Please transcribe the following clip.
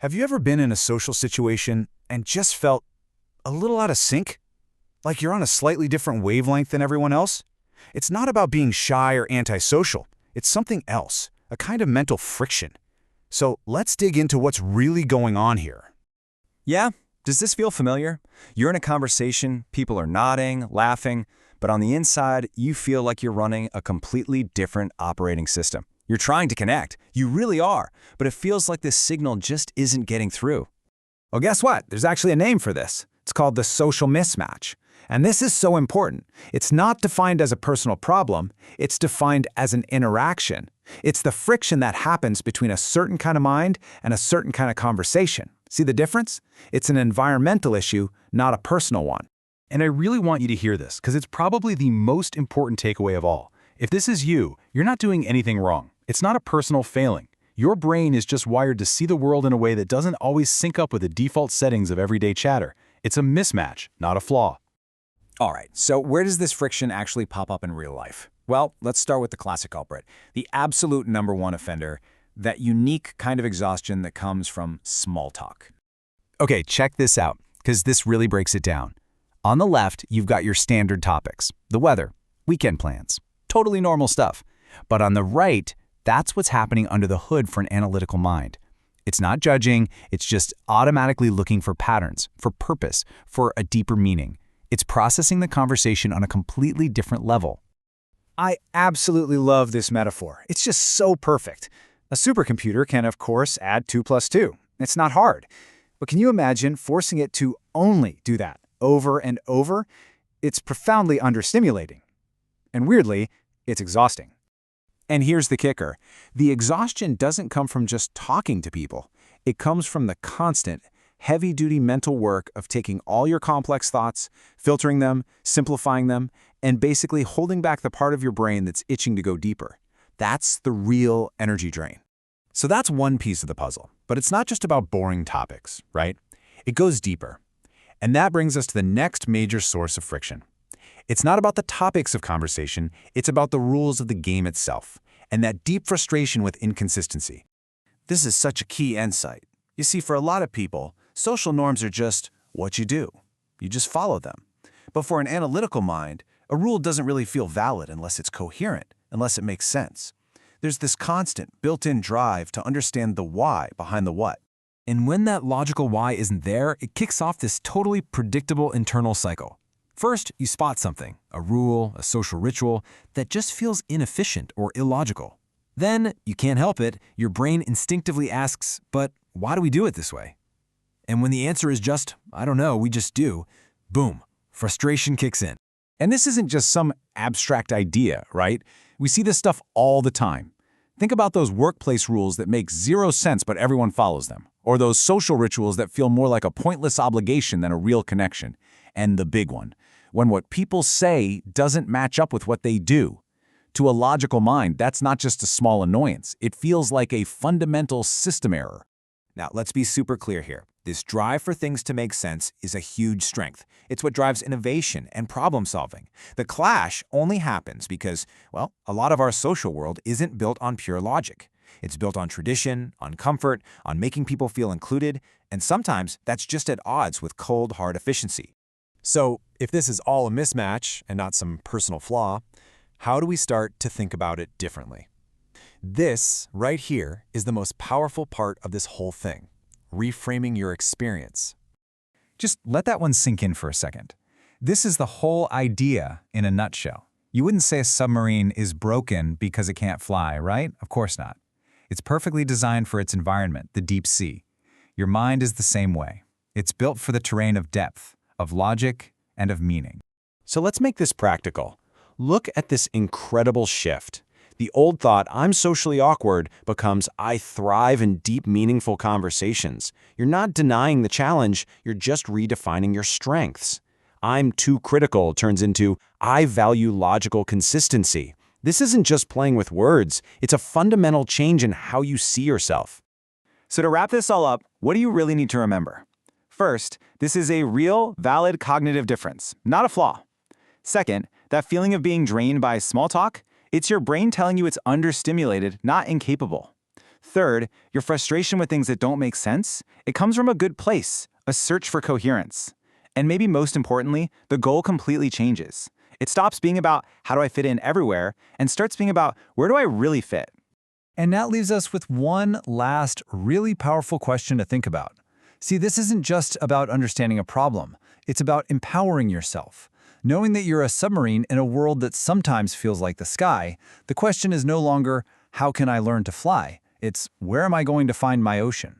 Have you ever been in a social situation and just felt a little out of sync? Like you're on a slightly different wavelength than everyone else? It's not about being shy or antisocial. It's something else, a kind of mental friction. So let's dig into what's really going on here. Yeah? Does this feel familiar? You're in a conversation, people are nodding, laughing, but on the inside, you feel like you're running a completely different operating system. You're trying to connect. You really are, but it feels like this signal just isn't getting through. Well, guess what? There's actually a name for this. It's called the social mismatch. And this is so important. It's not defined as a personal problem. It's defined as an interaction. It's the friction that happens between a certain kind of mind and a certain kind of conversation. See the difference? It's an environmental issue, not a personal one. And I really want you to hear this, because it's probably the most important takeaway of all. If this is you, you're not doing anything wrong. It's not a personal failing. Your brain is just wired to see the world in a way that doesn't always sync up with the default settings of everyday chatter. It's a mismatch, not a flaw. All right, so where does this friction actually pop up in real life? Well, let's start with the classic culprit, the absolute #1 offender, that unique kind of exhaustion that comes from small talk. Okay, check this out, because this really breaks it down. On the left, you've got your standard topics, the weather, weekend plans, totally normal stuff. But on the right, that's what's happening under the hood for an analytical mind. It's not judging, it's just automatically looking for patterns, for purpose, for a deeper meaning. It's processing the conversation on a completely different level. I absolutely love this metaphor. It's just so perfect. A supercomputer can, of course, add 2 plus 2. It's not hard. But can you imagine forcing it to only do that over and over? It's profoundly understimulating. And weirdly, it's exhausting. And here's the kicker. The exhaustion doesn't come from just talking to people. It comes from the constant, heavy-duty mental work of taking all your complex thoughts, filtering them, simplifying them, and basically holding back the part of your brain that's itching to go deeper. That's the real energy drain. So that's one piece of the puzzle. But it's not just about boring topics, right? It goes deeper. And that brings us to the next major source of friction. It's not about the topics of conversation, it's about the rules of the game itself, and that deep frustration with inconsistency. This is such a key insight. You see, for a lot of people, social norms are just what you do. You just follow them. But for an analytical mind, a rule doesn't really feel valid unless it's coherent, unless it makes sense. There's this constant, built-in drive to understand the why behind the what. And when that logical why isn't there, it kicks off this totally predictable internal cycle. First, you spot something, a rule, a social ritual, that just feels inefficient or illogical. Then, you can't help it, your brain instinctively asks, but why do we do it this way? And when the answer is just, I don't know, we just do, boom, frustration kicks in. And this isn't just some abstract idea, right? We see this stuff all the time. Think about those workplace rules that make zero sense but everyone follows them. Or those social rituals that feel more like a pointless obligation than a real connection. And the big one, when what people say doesn't match up with what they do. To a logical mind, that's not just a small annoyance. It feels like a fundamental system error. Now, let's be super clear here. This drive for things to make sense is a huge strength. It's what drives innovation and problem solving. The clash only happens because, well, a lot of our social world isn't built on pure logic. It's built on tradition, on comfort, on making people feel included, and sometimes that's just at odds with cold, hard efficiency. So, if this is all a mismatch and not some personal flaw, how do we start to think about it differently? This, right here, is the most powerful part of this whole thing. Reframing your experience. Just let that one sink in for a second. This is the whole idea in a nutshell. You wouldn't say a submarine is broken because it can't fly, right? Of course not. It's perfectly designed for its environment, the deep sea. Your mind is the same way. It's built for the terrain of depth, of logic, and of meaning. So let's make this practical. Look at this incredible shift. The old thought, I'm socially awkward, becomes I thrive in deep, meaningful conversations. You're not denying the challenge, you're just redefining your strengths. I'm too critical turns into I value logical consistency. This isn't just playing with words, it's a fundamental change in how you see yourself. So to wrap this all up, what do you really need to remember? First, this is a real, valid cognitive difference, not a flaw. Second, that feeling of being drained by small talk, it's your brain telling you it's understimulated, not incapable. Third, your frustration with things that don't make sense, it comes from a good place, a search for coherence. And maybe most importantly, the goal completely changes. It stops being about how do I fit in everywhere and starts being about where do I really fit? And that leaves us with one last really powerful question to think about. See, this isn't just about understanding a problem. It's about empowering yourself. Knowing that you're a submarine in a world that sometimes feels like the sky, the question is no longer, how can I learn to fly? It's, where am I going to find my ocean?